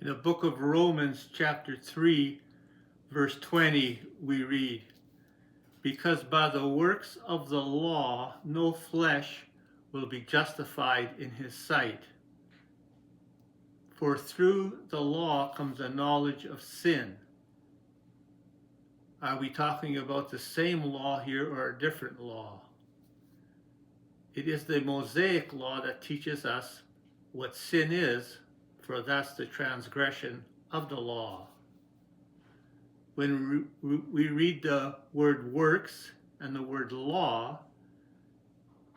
In the book of Romans, chapter 3, verse 20, we read, "Because by the works of the law no flesh will be justified in his sight. For through the law comes a knowledge of sin." Are we talking about the same law here or a different law? It is the Mosaic Law that teaches us what sin is, for that's the transgression of the law. When we read the word works and the word law,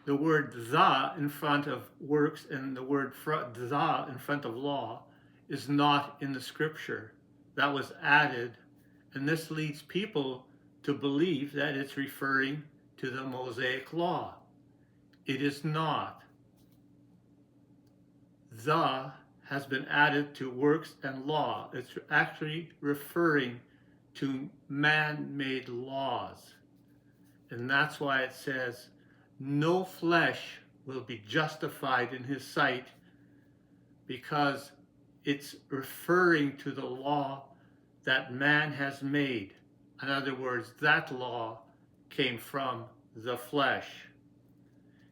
the word "the" in front of works and the word "the" in front of law is not in the scripture. That was added, and this leads people to believe that it's referring to the Mosaic Law. It is not. "The" has been added to works and law. It's actually referring to man-made laws. And that's why it says, no flesh will be justified in his sight, because it's referring to the law that man has made. In other words, that law came from the flesh.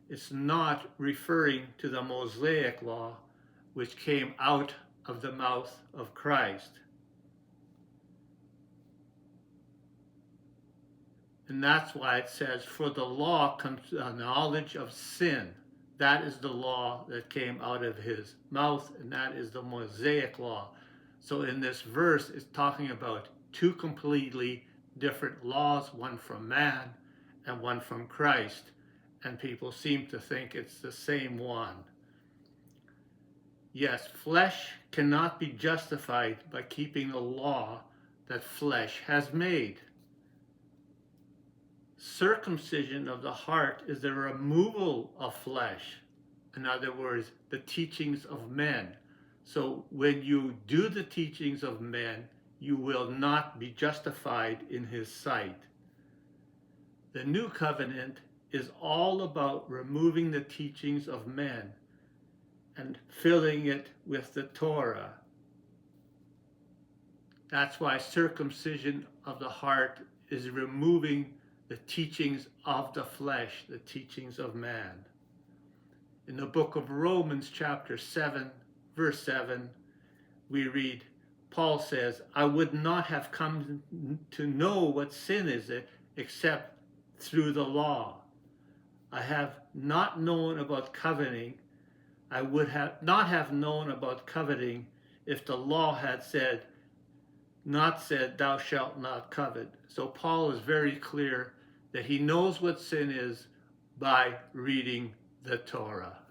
It's not referring to the Mosaic Law, which came out of the mouth of Christ. And that's why it says, for the law comes a knowledge of sin. That is the law that came out of his mouth, and that is the Mosaic Law. So in this verse, it's talking about two completely different laws, one from man and one from Christ. And people seem to think it's the same one. Yes, flesh cannot be justified by keeping the law that flesh has made. Circumcision of the heart is the removal of flesh. In other words, the teachings of men. So when you do the teachings of men, you will not be justified in his sight. The new covenant is all about removing the teachings of men and filling it with the Torah. That's why circumcision of the heart is removing the teachings of the flesh, the teachings of man. In the book of Romans, chapter 7, verse 7, we read, Paul says, "I would not have come to know what sin is except through the law. I have not known about coveting. I would have not have known about coveting if the law had not said, thou shalt not covet." So Paul is very clear that he knows what sin is by reading the Torah.